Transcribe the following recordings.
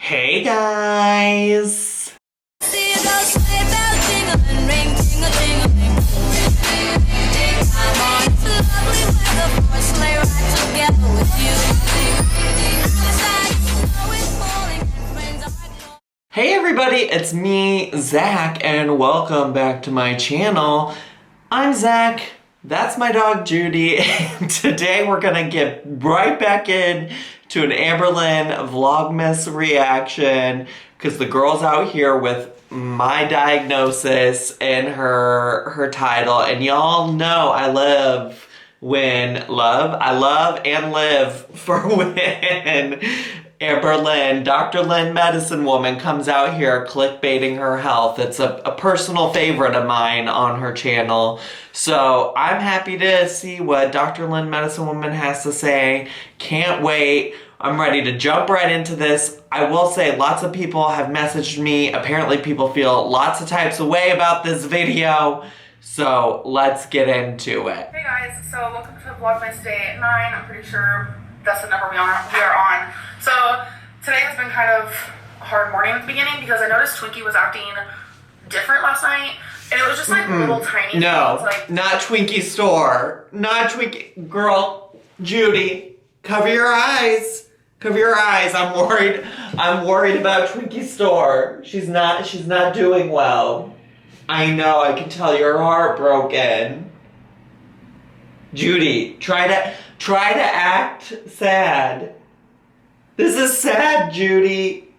Hey guys! See those sleigh bells jingling, ring, tingle, tingling. I'm on this lovely weather for a sleigh ride together with you. Outside, snow is falling and friends are gone. Hey everybody, it's me, Zach, and welcome back to my channel. I'm Zach, that's my dog Judy, and today we're gonna get right back in to an Amberlynn Vlogmas reaction because the girl's out here with my diagnosis in her title, and y'all know I love and live for when Amberlynn, Dr. Lynn Medicine Woman, comes out here clickbaiting her health. It's a personal favorite of mine on her channel. So I'm happy to see what Dr. Lynn Medicine Woman has to say. Can't wait. I'm ready to jump right into this. I will say lots of people have messaged me. Apparently people feel lots of types of way about this video. So let's get into it. Hey guys, so welcome to Vlogmas Day at 9. I'm pretty sure that's the number we are on. So today has been kind of a hard morning at the beginning because I noticed Twinkie was acting different last night. And it was just like little tiny No, things, like, not Twinkie store. Not Twinkie. Girl, Judy, cover your eyes. Cover your eyes. I'm worried about Twinkie store. She's not doing well. I know, I can tell you're heartbroken. Judy, try to act sad. This is sad, Judy.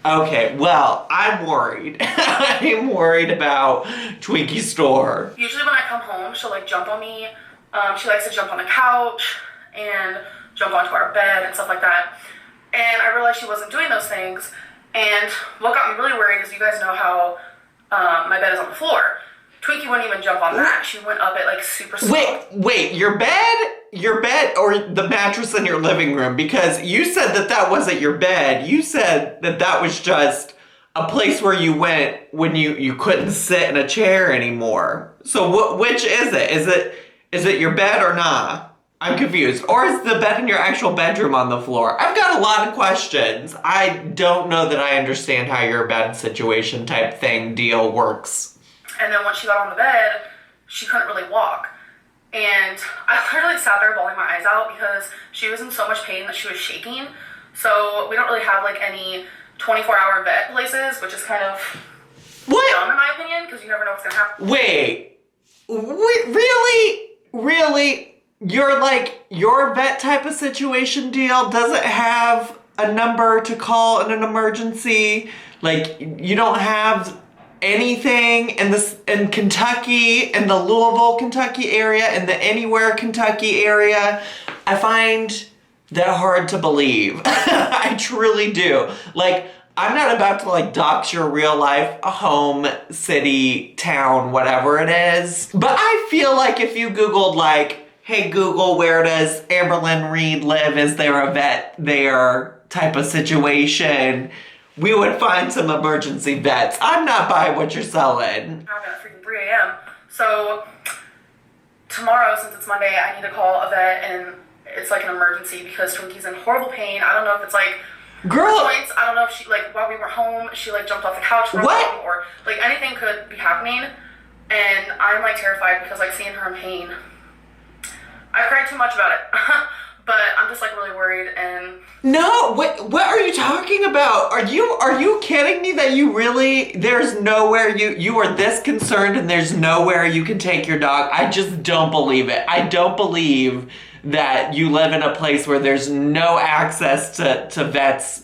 Okay, well, I'm worried. I'm worried about Twinkie store. usually when I come home, she'll like jump on me. She likes to jump on the couch and jump onto our bed and stuff like that. And I realized she wasn't doing those things. And what got me really worried is you guys know how my bed is on the floor. Twinkie wouldn't even jump on that. She went up it like super slow. Wait, your bed or the mattress in your living room? Because you said that wasn't your bed. You said that was just a place where you went when you couldn't sit in a chair anymore. So which is it? Is it your bed or not? I'm confused. Or is the bed in your actual bedroom on the floor? I've got a lot of questions. I don't know that I understand how your bed situation type thing deal works. And then once she got on the bed, she couldn't really walk. And I literally sat there bawling my eyes out because she was in so much pain that she was shaking. So we don't really have like any 24-hour vet places, which is kind of dumb in my opinion because you never know what's gonna happen. Wait, really? Your vet type of situation deal doesn't have a number to call in an emergency? Like, you don't have anything in Kentucky, in the Louisville, Kentucky area, in the Anywhere, Kentucky area? I find that hard to believe. I truly do. Like, I'm not about to like dox your real life home, city, town, whatever it is. But I feel like if you Googled like, hey Google, where does Amberlynn Reed live? Is there a vet there type of situation? We would find some emergency vets. I'm not buying what you're selling. Happened at freaking 3 a.m. So tomorrow, since it's Monday, I need to call a vet, and it's like an emergency because Twinkie's in horrible pain. I don't know if it's like Girl, joints. I don't know if she like while we were home, she like jumped off the couch for What? or like anything could be happening. And I'm like terrified because like seeing her in pain. I cried too much about it. But I'm just like really worried and no, what are you talking about? Are you kidding me that you really, there's nowhere you are this concerned and there's nowhere you can take your dog? I just don't believe it. I don't believe that you live in a place where there's no access to vets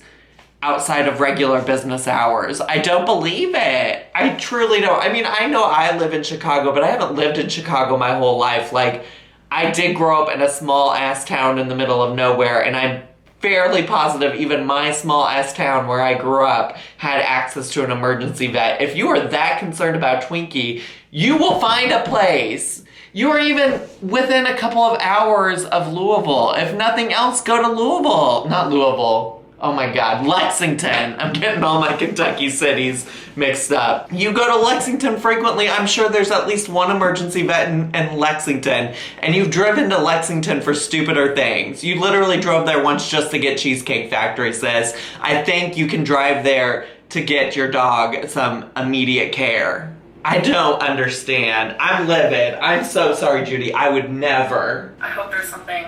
outside of regular business hours. I don't believe it. I truly don't. I mean, I know I live in Chicago, but I haven't lived in Chicago my whole life. Like, I did grow up in a small-ass town in the middle of nowhere, and I'm fairly positive even my small-ass town where I grew up had access to an emergency vet. If you are that concerned about Twinkie, you will find a place. You are even within a couple of hours of Louisville. If nothing else, go to Louisville. Not Louisville. Oh my God, Lexington. I'm getting all my Kentucky cities mixed up. You go to Lexington frequently. I'm sure there's at least one emergency vet in Lexington. And you've driven to Lexington for stupider things. You literally drove there once just to get Cheesecake Factory, sis. I think you can drive there to get your dog some immediate care. I don't understand. I'm livid. I'm so sorry, Judy. I would never. I hope there's something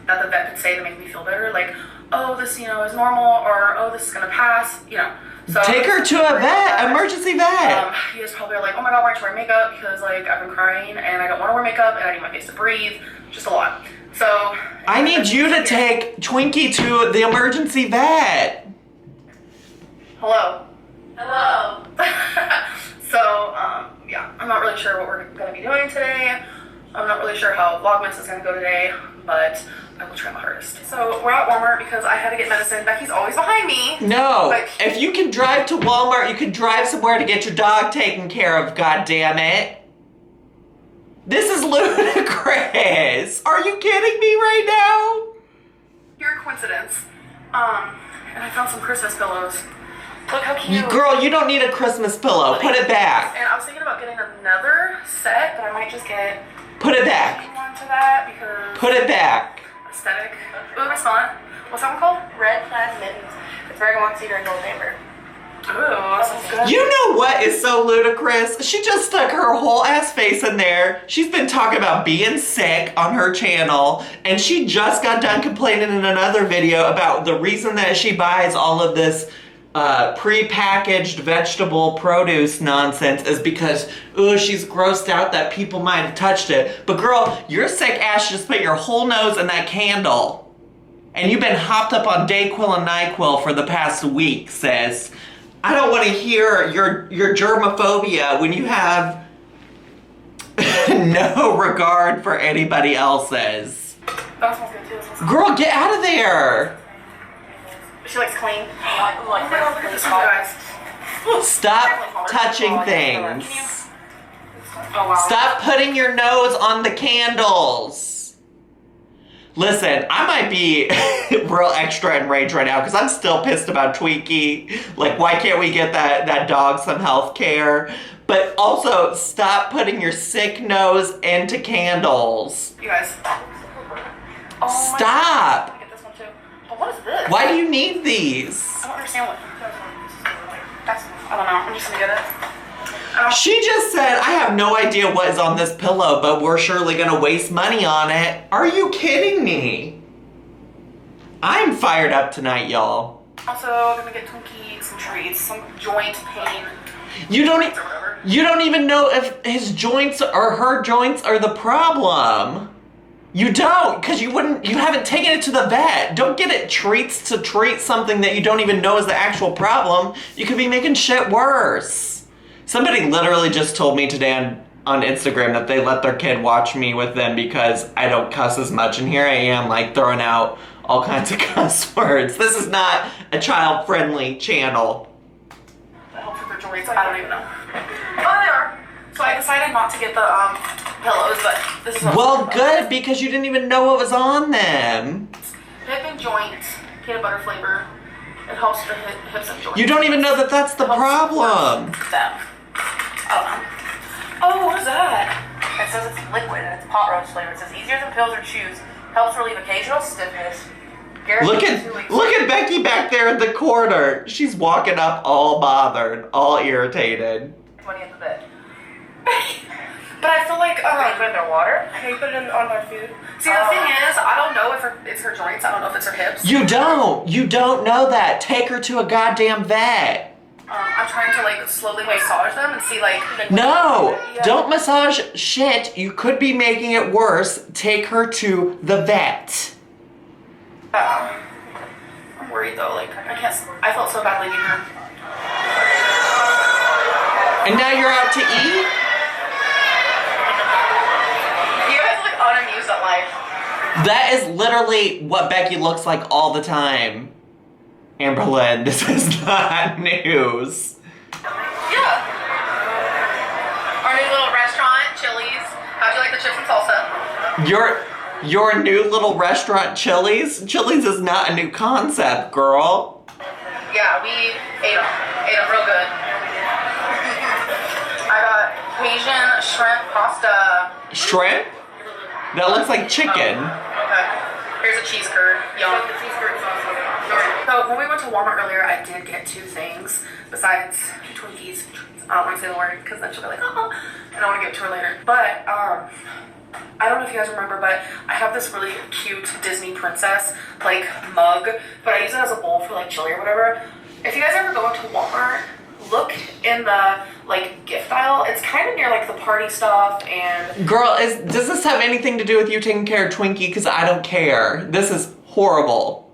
that the vet could say to make me feel better. Like, oh, this, is normal, or oh, this is gonna pass, So take her to a vet, emergency vet. He was probably like, oh my God, why aren't you wearing makeup? Because like I've been crying and I don't want to wear makeup and I need my face to breathe. Just a lot. So I need you to take Twinkie to the emergency vet. Hello. So yeah, I'm not really sure what we're gonna be doing today. I'm not really sure how Vlogmas is gonna go today, but I will try my hardest. So we're at Walmart because I had to get medicine. Becky's always behind me. No, if you can drive to Walmart, you can drive somewhere to get your dog taken care of, goddammit. This is ludicrous. Are you kidding me right now? Pure coincidence. And I found some Christmas pillows. Look how cute. Girl, you don't need a Christmas pillow. Put it back. And I was thinking about getting another set, but I might just get Put it back. one to that because Put it back. aesthetic. Ooh, am I smelling? What's that one called? Red plaid mittens. It's bergamot cedar and gold amber. Ooh, that sounds good. You know what is so ludicrous? She just stuck her whole ass face in there. She's been talking about being sick on her channel, and she just got done complaining in another video about the reason that she buys all of this pre-packaged vegetable produce nonsense is because, ooh, she's grossed out that people might have touched it. But girl, your sick ass just put your whole nose in that candle. And you've been hopped up on Dayquil and NyQuil for the past week, sis. I don't want to hear your germophobia when you have no regard for anybody else's. That smells good too. That smells good. Girl, get out of there. She likes clean. Guys. Stop touching things. Oh wow. Stop putting your nose on the candles. Listen, I might be real extra enraged right now because I'm still pissed about Twinkie. Like, why can't we get that dog some health care? But also, stop putting your sick nose into candles. You guys. Oh Stop. my God. Let me get this one too. Oh, what is this? Why do you need these? I don't understand what. I don't know. I'm just gonna get it. She just said, I have no idea what is on this pillow, but we're surely gonna waste money on it. Are you kidding me? I'm fired up tonight, y'all. Also, gonna get Twinkie some treats, some joint pain. You don't even know if his joints or her joints are the problem. You don't, because you haven't taken it to the vet. Don't get it treats to treat something that you don't even know is the actual problem. You could be making shit worse. Somebody literally just told me today on Instagram that they let their kid watch me with them because I don't cuss as much, and here I am like throwing out all kinds of cuss words. This is not a child-friendly channel. That helps with their joints. I don't even know. Oh, they are. So I decided not to get the pillows, but this is what Well, good, because you didn't even know what was on them. hip and joint peanut butter flavor. It helps the hips and joints. You don't even know that that's the problem. Them. I don't know. Oh, what is that? It says it's liquid and it's pot roast flavor. It says easier than pills or chews. Helps relieve occasional stiffness. Look at Becky back there in the corner. She's walking up all bothered, all irritated. Money at the bed. But I feel like Can you put it in their water? Can you put it on their food? see, the thing is, I don't know if it's her joints. I don't know if it's her hips. You don't know that. Take her to a goddamn vet. I'm trying to like slowly massage them and see like. No, don't massage shit. You could be making it worse. Take her to the vet. I'm worried though. Like I felt so bad leaving her. And now you're out to eat? You guys look unamused at life. That is literally what Becky looks like all the time. Amberlyn, this is not news. Yeah. Our new little restaurant, Chili's. How'd you like the chips and salsa? Your new little restaurant, Chili's? Chili's is not a new concept, girl. Yeah, we ate them real good. I got Cajun shrimp pasta. Shrimp? That looks like chicken. Okay. Here's a cheese curd. Yum. The cheese curd sauce. So when we went to Walmart earlier, I did get 2 things besides Twinkies. I don't want to say the word because then she'll be like, oh, and I want to give it to her later. But I don't know if you guys remember, but I have this really cute Disney princess like mug, but I use it as a bowl for like chili or whatever. If you guys ever go into Walmart, look in the like gift aisle. It's kind of near like the party stuff and. Girl, does this have anything to do with you taking care of Twinkie? Because I don't care. This is horrible.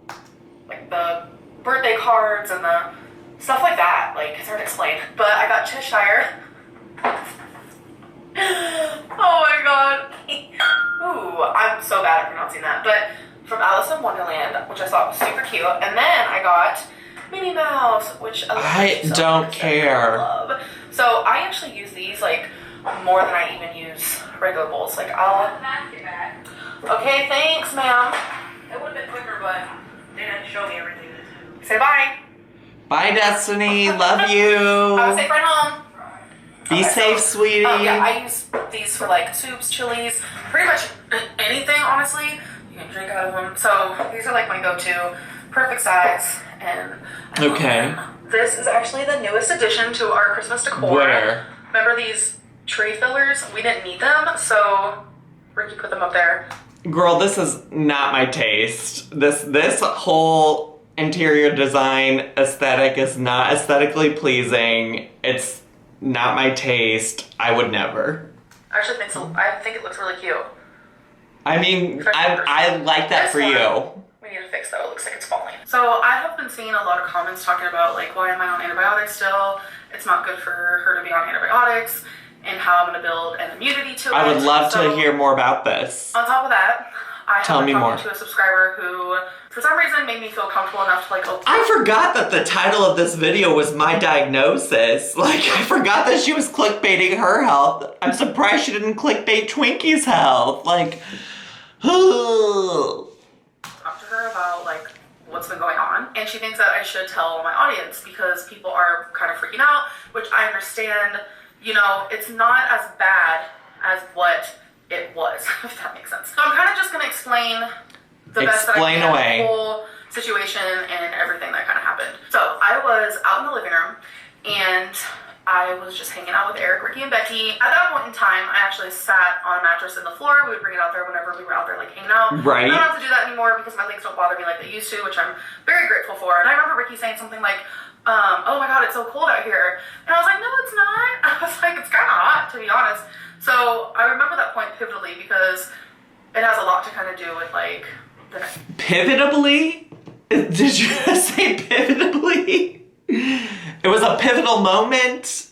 Like the birthday cards and the stuff like that. Like it's hard to explain. But I got Cheshire. Oh my god. Ooh, I'm so bad at pronouncing that. But from Alice in Wonderland, which I thought was super cute. And then I got Minnie Mouse, which I don't care. I love. So I actually use these like more than I even use regular bowls. Like I'll. Okay, thanks, ma'am. It would have been quicker, but they didn't have to show me everything. Say bye. Bye, Destiny. Love you. Have a safe ride home. Be safe, sweetie. Yeah, I use these for like soups, chilies, pretty much anything, honestly. You can drink out of them. So these are like my go-to, perfect size. And okay. This is actually the newest addition to our Christmas decor. Where? Remember these tree fillers? We didn't need them, so Ricky put them up there. Girl, this is not my taste. This whole interior design aesthetic is not aesthetically pleasing. It's not my taste. I would never. I actually think so. I think it looks really cute. I mean, I like that for you. We need to fix though. It looks like it's falling. So I have been seeing a lot of comments talking about like, why am I on antibiotics still? It's not good for her to be on antibiotics, and how I'm going to build an immunity to it. I would love to hear more about this. On top of that, I have been more. talking to a subscriber who, for some reason, made me feel comfortable enough to like open. I forgot that the title of this video was My Diagnosis. Like, I forgot that she was clickbaiting her health. I'm surprised she didn't clickbait Twinkie's health. Like, talk to her about like what's been going on, and she thinks that I should tell my audience because people are kind of freaking out, which I understand. You know, it's not as bad as what it was, if that makes sense. So I'm kind of just gonna explain the best that I can the whole situation and everything that kind of happened. So I was out in the living room and I was just hanging out with Eric, Ricky, and Becky. At that point in time, I actually sat on a mattress in the floor. We would bring it out there whenever we were out there like hanging out. Right. I don't have to do that anymore because my legs don't bother me like they used to, which I'm very grateful for. And I remember Ricky saying something like, oh my god, it's so cold out here. And I was like, no, it's not. I was like, it's kind of hot, to be honest. So I remember that point pivotally because it has a lot to kind of do with like Pivotably? Did you say pivotably? It was a pivotal moment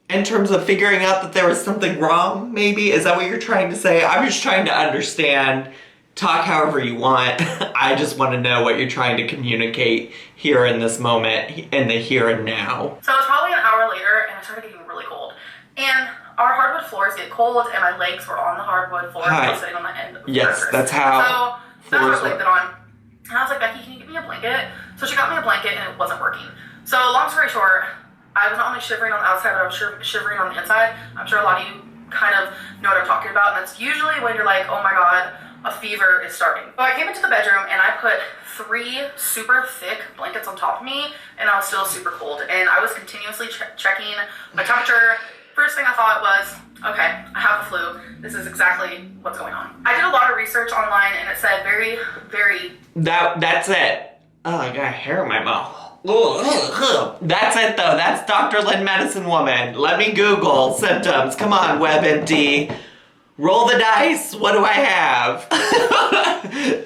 in terms of figuring out that there was something wrong, maybe? Is that what you're trying to say? I'm just trying to understand. Talk however you want. I just want to know what you're trying to communicate here in this moment, in the here and now. So it was probably an hour later and I started getting really cold. And our hardwood floors get cold and my legs were on the hardwood floor. I was sitting on the end of the Yes, mattress. that's how So that's what I laid it on. And I was like, Becky, can you get me a blanket? So she got me a blanket and it wasn't working. So long story short, I was not only shivering on the outside, but I was shivering on the inside. I'm sure a lot of you kind of know what I'm talking about. And that's usually when you're like, oh my god, a fever is starting. So I came into the bedroom and I put 3 super thick blankets on top of me and I was still super cold. And I was continuously checking my temperature. First thing I thought was, okay, I have the flu. This is exactly what's going on. I did a lot of research online and it said very, very... That's it. Oh, I got hair in my mouth. That's it though. That's Dr. Lynn Medicine Woman. Let me Google symptoms. Come on, WebMD. Roll the dice. What do I have?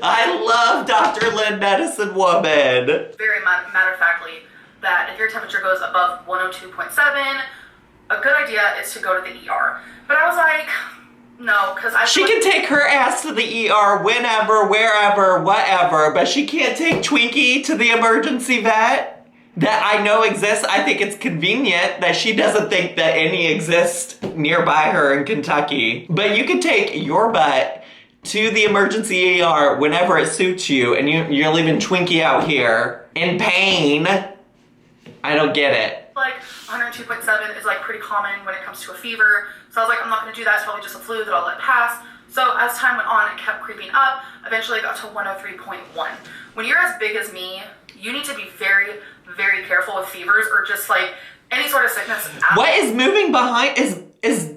I love Dr. Lynn Medicine Woman. Very matter-of-factly that if your temperature goes above 102.7, a good idea is to go to the ER. But I was like, no, because She can take her ass to the ER whenever, wherever, whatever, but she can't take Twinkie to the emergency vet that I know exists. I think it's convenient that she doesn't think that any exist nearby her in Kentucky. But you can take your butt to the emergency ER whenever it suits you, and you're leaving Twinkie out here in pain. I don't get it. Like 102.7 is like pretty common when it comes to a fever. So I was like, I'm not gonna do that. It's probably just a flu that I'll let pass. So as time went on, it kept creeping up. Eventually it got to 103.1. When you're as big as me, you need to be very, very careful with fevers or just like any sort of sickness. What is moving behind? Is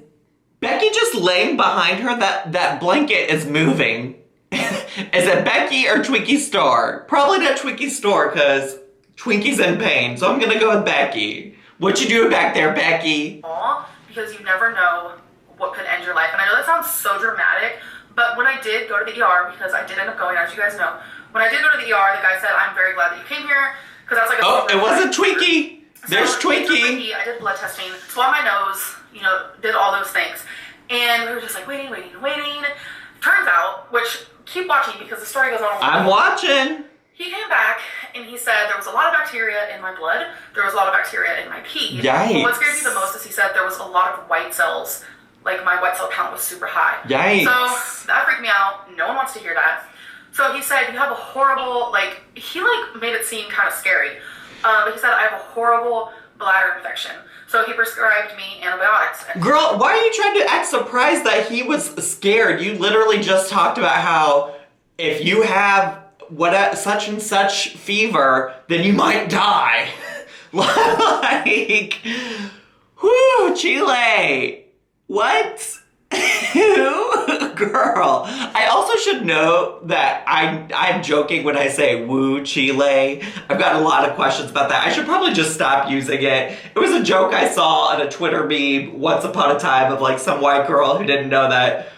Becky just laying behind her? That blanket is moving. Is it Becky or Twinkie Star? Probably not Twinkie Star, because Twinkie's in pain. So I'm gonna go with Becky. What you doing back there, Becky? Because you never know what could end your life. And I know that sounds so dramatic, but when I did go to the ER, because I did end up going, as you guys know, when I did go to the ER, the guy said, I'm very glad that you came here, because I was like, oh, it wasn't Twinkie. There's so Twinkie. I did blood testing, swabbed my nose, did all those things. And we were just like waiting. Turns out, which, keep watching because the story goes on. I'm watching. He came back and he said there was a lot of bacteria in my blood. There was a lot of bacteria in my pee. Yikes. But what scared me the most is he said there was a lot of white cells. Like my white cell count was super high. Yikes. So that freaked me out. No one wants to hear that. So he said you have a horrible, he made it seem kind of scary. But he said I have a horrible bladder infection. So he prescribed me antibiotics. Girl, why are you trying to act surprised that he was scared? You literally just talked about how if you have such and such fever, then you might die. Whoo, Chile. What? Girl. I also should note that I'm joking when I say woo Chile. I've got a lot of questions about that. I should probably just stop using it. It was a joke I saw on a Twitter meme once upon a time of some white girl who didn't know that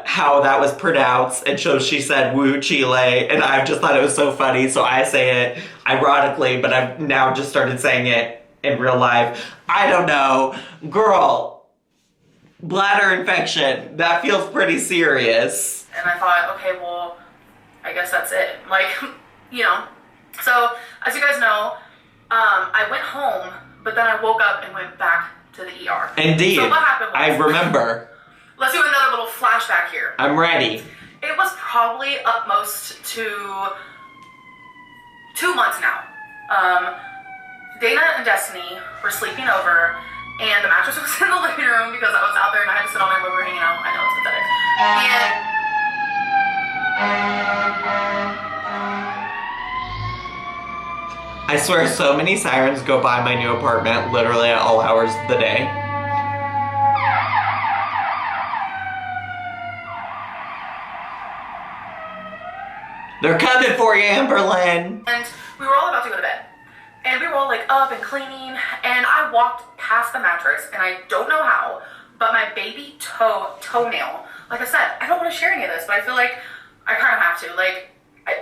how that was pronounced, and so she said woo Chile, and I just thought it was so funny, so I say it ironically, but I've now just started saying it in real life. I don't know. Girl. Bladder infection. That feels pretty serious. And I thought, okay, well, I guess that's it. So, as you guys know, I went home, but then I woke up and went back to the ER. Indeed. So what happened was, I remember. Let's do another little flashback here. I'm ready. It was probably up most to 2 months now. Dana and Destiny were sleeping over, and the mattress was in the living room because I was out there and I had to sit on there when we were hanging out. I know, it's pathetic. I swear so many sirens go by my new apartment literally at all hours of the day. They're coming for you, Amberlynn. And we were all about to go to bed. And we were all up and cleaning, and I walked past the mattress, and I don't know how, but my baby toenail, like I said, I don't want to share any of this, but I feel like I kind of have to.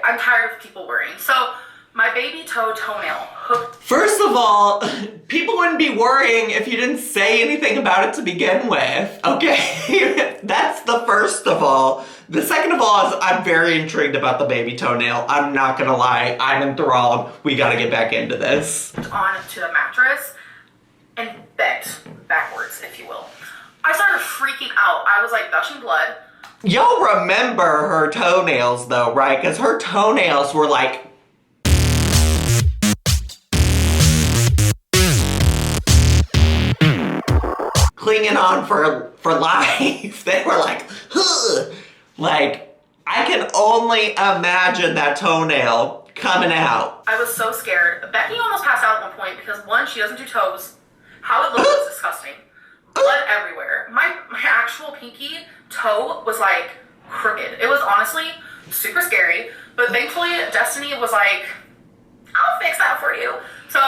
I'm tired of people worrying. So my baby toenail hooked. First of all, people wouldn't be worrying if you didn't say anything about it to begin with, okay? That's the first of all. The second of all is I'm very intrigued about the baby toenail. I'm not gonna lie, I'm enthralled. We gotta get back into this. Onto the mattress and bent backwards, if you will. I started freaking out. I was gushing blood. You'll remember her toenails though, right? Because her toenails were clinging on for life. They were huh. I can only imagine that toenail coming out. I was so scared. Becky almost passed out at one point because, one, she doesn't do toes. How it looked was disgusting. Blood everywhere. My actual pinky toe was crooked. It was honestly super scary. But thankfully, Destiny was I'll fix that for you. So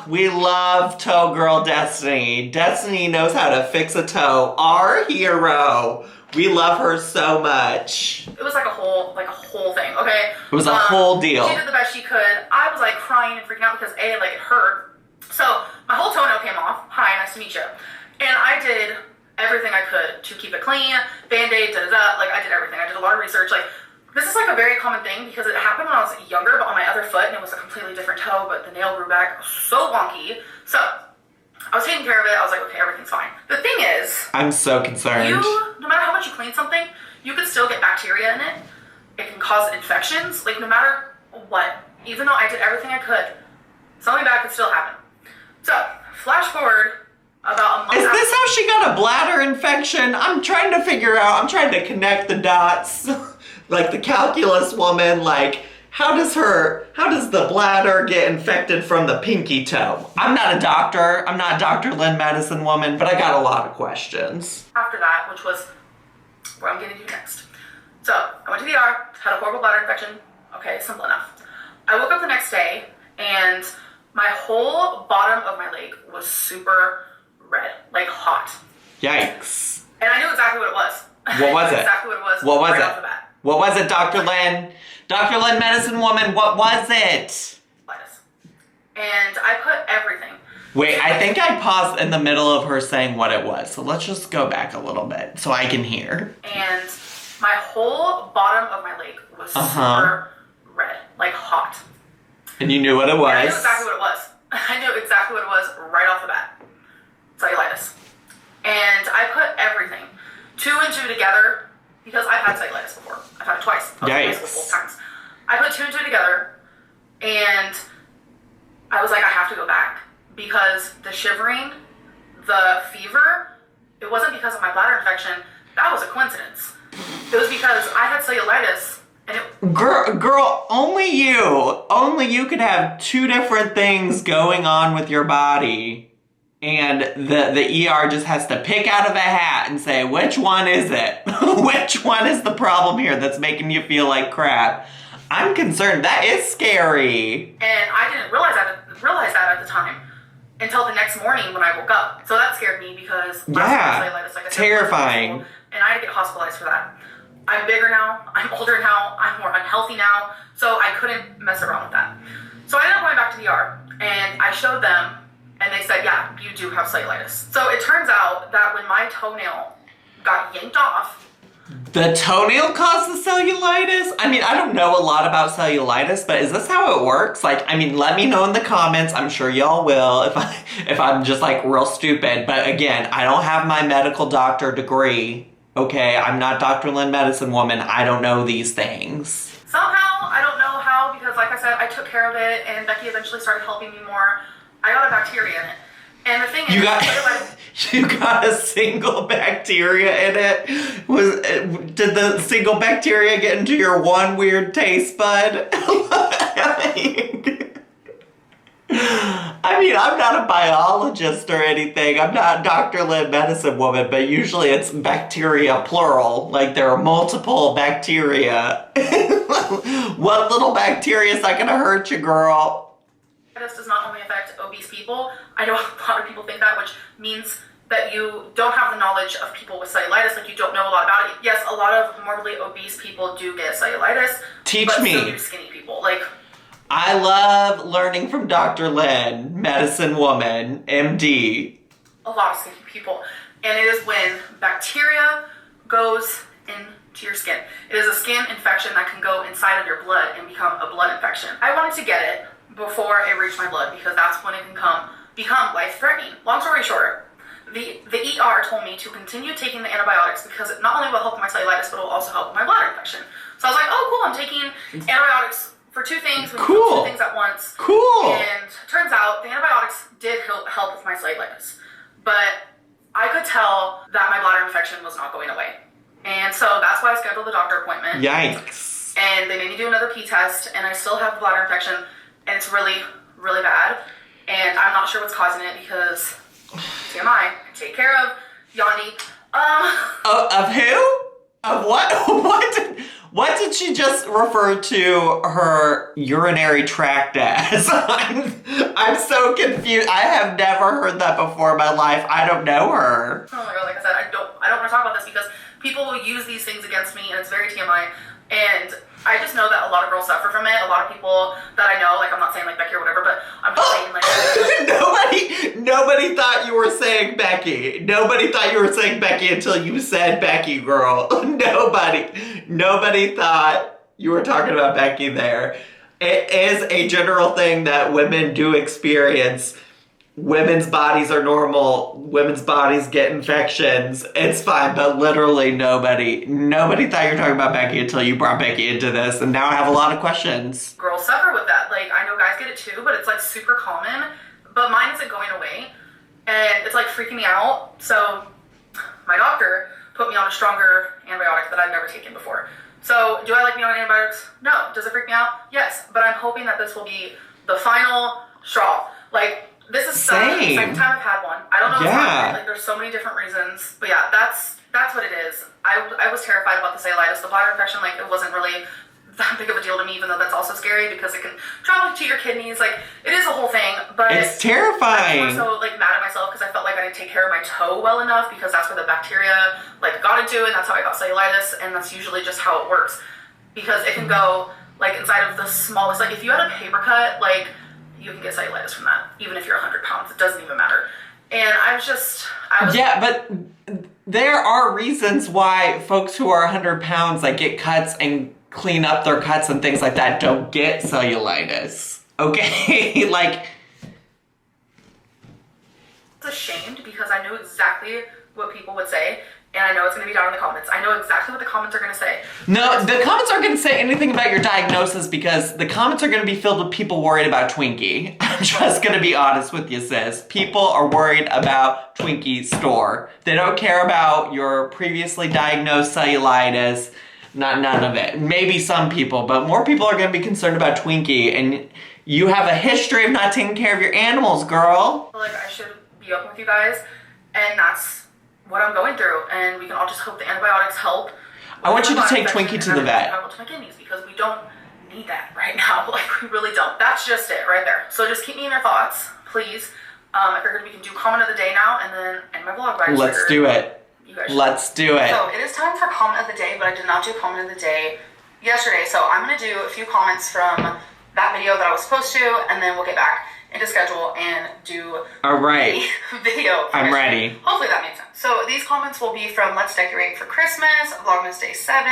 we love toe girl Destiny. Destiny knows how to fix a toe. Our hero. We love her so much. It was a whole thing, okay? It was a whole deal. She did the best she could. I was crying and freaking out because it hurt. So my whole toenail came off. Hi, nice to meet you. And I did everything I could to keep it clean. Band-aid, da-da-da. I did everything. I did a lot of research. This is a very common thing because it happened when I was younger, but on my other foot, and it was a completely different toe, but the nail grew back so wonky. So I was taking care of it. I was okay, everything's fine. The thing is, I'm so concerned. No matter how much you clean something, you could still get bacteria in it. It can cause infections, like no matter what. Even though I did everything I could, something bad could still happen. So, flash forward about a month. Is this how she got a bladder infection? I'm trying to figure out, I'm trying to connect the dots. Like the calculus woman, like, how does the bladder get infected from the pinky toe? I'm not a doctor. I'm not a Dr. Lynn medicine woman, but I got a lot of questions. After that, which was where I'm getting to next. So, I went to the ER, had a horrible bladder infection. Okay, simple enough. I woke up the next day, and my whole bottom of my leg was super red, like hot. Yikes. And I knew exactly what it was. What was it? Exactly what it was. What was right it? Off the bat. What was it, Dr. Lynn? Dr. Lynn medicine woman, what was it? Lettuce. And I put everything. Wait, I think I paused in the middle of her saying what it was. So let's just go back a little bit so I can hear. And my whole bottom of my leg was super red, like hot. And you knew what it was? And I knew exactly what it was. I knew exactly what it was right off the bat. Cellulitis. And I put everything, 2 and 2 together, because I've had cellulitis before. I've had it twice. I was in high school both times. I put 2 and 2 together, and I was like, I have to go back. Because the shivering, the fever, it wasn't because of my bladder infection. That was a coincidence. It was because I had cellulitis, and it... Girl, only you could have 2 different things going on with your body. And the ER just has to pick out of a hat and say, which one is it? Which one is the problem here that's making you feel like crap? I'm concerned. That is scary. And I didn't realize that at the time until the next morning when I woke up. So that scared me because cellulitis, like I said, terrifying. And I had to get hospitalized for that. I'm bigger now. I'm older now. I'm more unhealthy now. So I couldn't mess around with that. So I ended up going back to the ER, and I showed them. And they said, yeah, you do have cellulitis. So it turns out that when my toenail got yanked off... The toenail caused the cellulitis? I mean, I don't know a lot about cellulitis, but is this how it works? Like, I mean, let me know in the comments. I'm sure y'all will if I'm just like real stupid. But again, I don't have my medical doctor degree. Okay, I'm not Dr. Lynn medicine woman. I don't know these things. Somehow, I don't know how, because like I said, I took care of it, and Becky eventually started helping me more. I got a bacteria in it. And the thing is... You got a single bacteria in it? Did the single bacteria get into your one weird taste bud? I mean, I'm not a biologist or anything. I'm not Dr. Lynn medicine woman, but usually it's bacteria plural. Like there are multiple bacteria. What little bacteria is not gonna hurt you, girl? This does not only affect obese people. I know a lot of people think that, which means that you don't have the knowledge of people with cellulitis, like you don't know a lot about it. Yes, a lot of morbidly obese people do get cellulitis. Teach but me. So do skinny people. Like, I love learning from Dr. Lynn, medicine woman, MD. A lot of skinny people. And it is when bacteria goes into your skin. It is a skin infection that can go inside of your blood and become a blood infection. I wanted to get it before it reached my blood because that's when it can become life-threatening. Long story short, the ER told me to continue taking the antibiotics because it not only will help with my cellulitis, but it will also help with my bladder infection. So I was like, oh, cool, I'm taking antibiotics for 2 things. We can do 2 things at once. Cool. And turns out the antibiotics did help with my cellulitis. But I could tell that my bladder infection was not going away. And so that's why I scheduled the doctor appointment. Yikes. And they made me do another pee test, and I still have the bladder infection. And it's really, really bad. And I'm not sure what's causing it because TMI, I take care of Yandi. Of who? Of what? What did she just refer to her urinary tract as? I'm so confused. I have never heard that before in my life. I don't know her. Oh my god, like I said, I don't want to talk about this because people will use these things against me and it's very TMI. And I just know that a lot of girls suffer from it. A lot of people that I know, like I'm not saying like Becky or whatever, but I'm just saying like... Nobody thought you were saying Becky. Nobody thought you were saying Becky until you said Becky, girl. Nobody thought you were talking about Becky there. It is a general thing that women do experience. women's bodies are normal, women's bodies get infections, it's fine, but literally nobody thought you were talking about Becky until you brought Becky into this, and now I have a lot of questions. Girls suffer with that. Like, I know guys get it too, but it's like super common, but mine isn't going away, and it's like freaking me out. So my doctor put me on a stronger antibiotic that I've never taken before. So do I like being on antibiotics? No. Does it freak me out? Yes. But I'm hoping that this will be the final straw. Like, this is the second time I've had one. I don't know what's wrong. Like, there's so many different reasons. But yeah, that's what it is. I was terrified about the cellulitis. The bladder infection, like, it wasn't really that big of a deal to me, even though that's also scary because it can travel to your kidneys. Like, it is a whole thing, but it's terrifying. I was so like mad at myself because I felt like I didn't take care of my toe well enough because that's where the bacteria like got into, and that's how I got cellulitis, and that's usually just how it works because it can go like inside of the smallest. Like, if you had a paper cut, like, you can get cellulitis from that, even if you're 100 pounds. It doesn't even matter. And I was yeah, but there are reasons why folks who are 100 pounds like get cuts and clean up their cuts and things like that don't get cellulitis. Okay? Like, it's ashamed because I knew exactly what people would say, and I know it's going to be down in the comments. I know exactly what the comments are going to say. No, the comments aren't going to say anything about your diagnosis because the comments are going to be filled with people worried about Twinkie. I'm just going to be honest with you, sis. People are worried about Twinkie store. They don't care about your previously diagnosed cellulitis. None of it. Maybe some people, but more people are going to be concerned about Twinkie, and you have a history of not taking care of your animals, girl. Like, I should be open with you guys, and that's what I'm going through, and we can all just hope the antibiotics help. I want you to take Twinkie to the vet. I to my kidneys because we don't need that right now. Like, we really don't. That's just it right there. So just keep me in your thoughts, please. I figured we can do comment of the day now, and then end my vlog. Let's do it. Let's do it. So it is time for comment of the day, but I did not do comment of the day yesterday. So I'm going to do a few comments from that video that I was supposed to, and then we'll get back into schedule and do the video. I'm ready. Hopefully that makes sense. So these comments will be from Let's Decorate for Christmas, Vlogmas Day 7.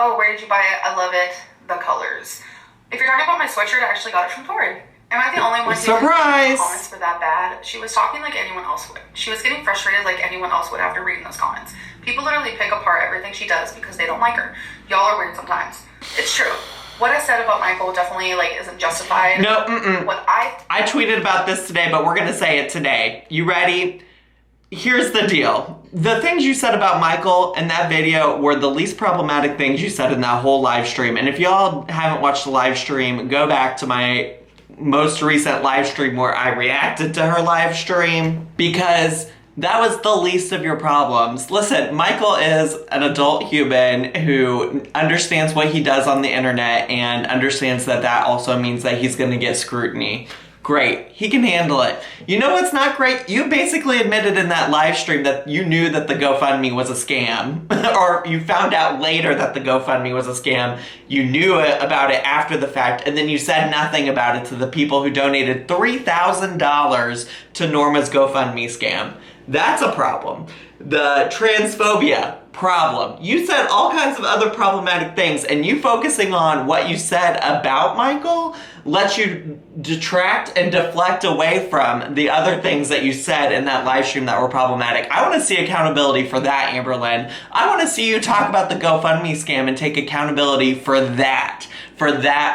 Oh, where did you buy it? I love it. The colors. If you're talking about my sweatshirt, I actually got it from Torrid. Am I the only one who comments were that bad? She was talking like anyone else would. She was getting frustrated like anyone else would after reading those comments. People literally pick apart everything she does because they don't like her. Y'all are weird sometimes. It's true. What I said about Michael definitely like isn't justified. No, What I tweeted about this today, but we're gonna say it today. You ready? Here's the deal. The things you said about Michael in that video were the least problematic things you said in that whole live stream. And if y'all haven't watched the live stream, go back to my most recent live stream where I reacted to her live stream because that was the least of your problems. Listen, Michael is an adult human who understands what he does on the internet and understands that that also means that he's gonna get scrutiny. Great, he can handle it. You know what's not great? You basically admitted in that live stream that you knew that the GoFundMe was a scam. Or you found out later that the GoFundMe was a scam. You knew about it after the fact, and then you said nothing about it to the people who donated $3,000 to Norma's GoFundMe scam. That's a problem. The transphobia problem. You said all kinds of other problematic things, and you focusing on what you said about Michael lets you detract and deflect away from the other things that you said in that live stream that were problematic. I want to see accountability for that, Amberlynn. I want to see you talk about the GoFundMe scam and take accountability for that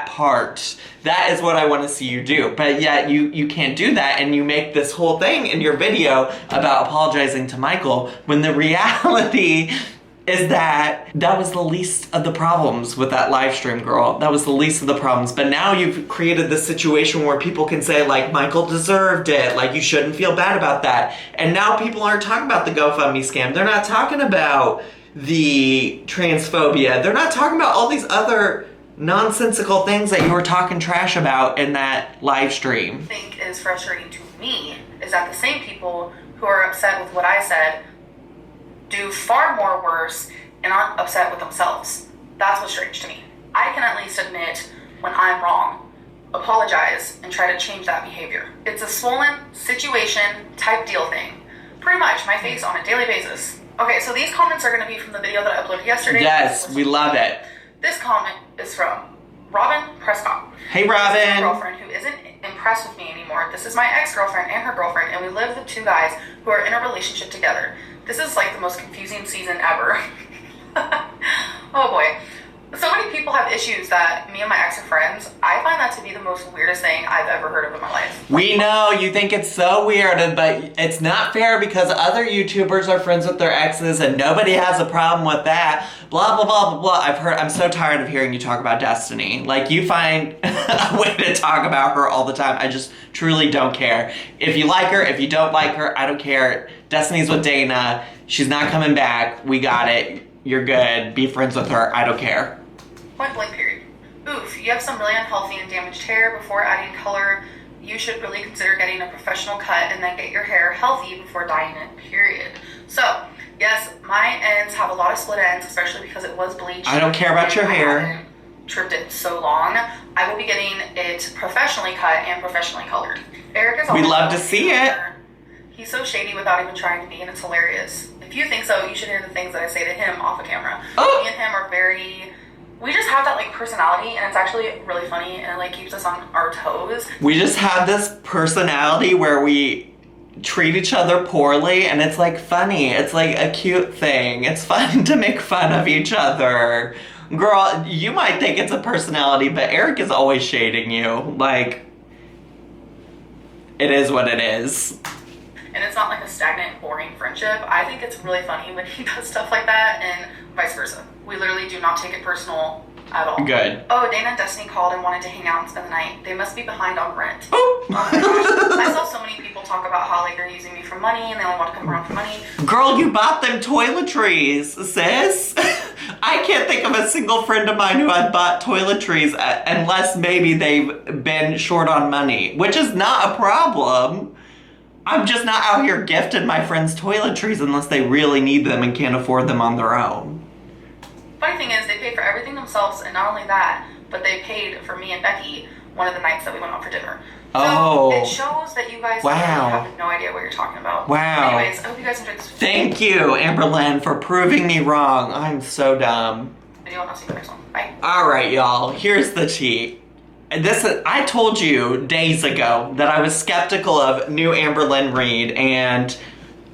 part. That is what I want to see you do. But yet you can't do that, and you make this whole thing in your video about apologizing to Michael when the reality is that that was the least of the problems with that live stream, girl. That was the least of the problems. But now you've created this situation where people can say, like, Michael deserved it. Like, you shouldn't feel bad about that. And now people aren't talking about the GoFundMe scam. They're not talking about the transphobia. They're not talking about all these other nonsensical things that you were talking trash about in that live stream. I think is frustrating to me is that the same people who are upset with what I said do far more worse and aren't upset with themselves. That's what's strange to me. I can at least admit when I'm wrong, apologize, and try to change that behavior. It's a swollen situation type deal thing. Pretty much my face on a daily basis. Okay, so these comments are going to be from the video that I uploaded yesterday. Yes, we love it. This comment is from Robin Prescott. Hey, This is my Robin. girlfriend who isn't impressed with me anymore. This is my ex-girlfriend and her girlfriend, and we live with two guys who are in a relationship together. This is like the most confusing season ever. Oh boy. So many people have issues that me and my ex are friends. I find that to be the most weirdest thing I've ever heard of in my life. We know you think it's so weird, but it's not fair because other YouTubers are friends with their exes and nobody has a problem with that. Blah, blah, blah, blah, blah. I'm so tired of hearing you talk about Destiny. Like, you find a way to talk about her all the time. I just truly don't care. If you like her, if you don't like her, I don't care. Destiny's with Dana. She's not coming back. We got it. You're good. Be friends with her. I don't care. Point blank period. Oof, you have some really unhealthy and damaged hair. Before adding color, you should really consider getting a professional cut and then get your hair healthy before dyeing it, period. So, yes, my ends have a lot of split ends, especially because it was bleached. I don't care about your and I hair. haven't trimmed it so long. I will be getting it professionally cut and professionally colored. Eric is We always love to so see shady. it. He's so shady without even trying to be, and it's hilarious. If you think so, you should hear the things that I say to him off of camera. Oh. Me and him are we just have that like personality, and it's actually really funny, and it like keeps us on our toes. We just have this personality where we treat each other poorly, and it's like funny. It's like a cute thing. It's fun to make fun of each other. Girl, you might think it's a personality, but Eric is always shading you. Like, it is what it is. And it's not like a stagnant, boring friendship. I think it's really funny when he does stuff like that, and vice versa. We literally do not take it personal at all. Good. Oh, Dana and Destiny called and wanted to hang out and spend the night. They must be behind on rent. Oh. Oh my gosh. I saw so many people talk about how like they're using me for money and they only want to come around for money. Girl, you bought them toiletries, sis. I can't think of a single friend of mine who has bought toiletries unless maybe they've been short on money, which is not a problem. I'm just not out here gifting my friends toiletries unless they really need them and can't afford them on their own. Funny thing is, they paid for everything themselves, and not only that, but they paid for me and Becky one of the nights that we went out for dinner. So Oh. it shows that you guys Wow. really have no idea what you're talking about. Wow. Anyways, I hope you guys enjoyed this Thank you, Amberlynn, for proving me wrong. I'm so dumb. video, and I'll see you in the next one. Bye. All right, y'all, here's the tea. I told you days ago that I was skeptical of new Amberlynn Reed, and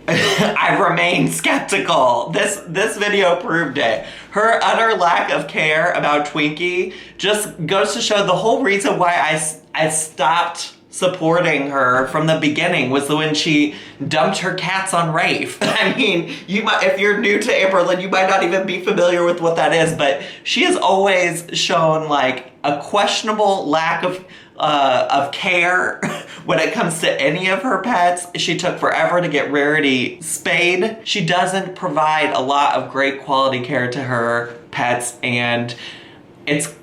I remain skeptical. This video proved it. Her utter lack of care about Twinkie just goes to show the whole reason why I stopped supporting her from the beginning was when she dumped her cats on Rafe. I mean, if you're new to Amberlynn, you might not even be familiar with what that is, but she has always shown like a questionable lack of care when it comes to any of her pets. She took forever to get Rarity spayed. She doesn't provide a lot of great quality care to her pets, and it's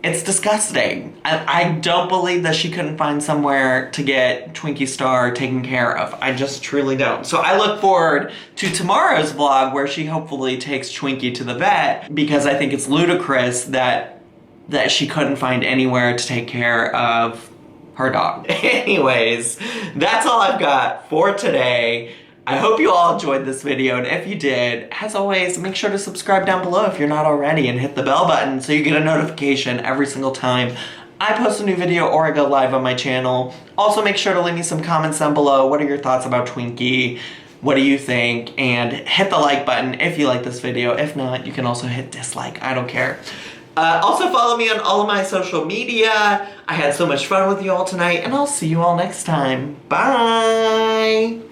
disgusting. I don't believe that she couldn't find somewhere to get Twinkie Star taken care of. I just truly don't. So I look forward to tomorrow's vlog where she hopefully takes Twinkie to the vet, because I think it's ludicrous that she couldn't find anywhere to take care of her dog. Anyways, that's all I've got for today. I hope you all enjoyed this video, and if you did, as always, make sure to subscribe down below if you're not already, and hit the bell button so you get a notification every single time I post a new video or I go live on my channel. Also, make sure to leave me some comments down below. What are your thoughts about Twinkie? What do you think? And hit the like button if you like this video. If not, you can also hit dislike. I don't care. Also follow me on all of my social media. I had so much fun with you all tonight, and I'll see you all next time. Bye!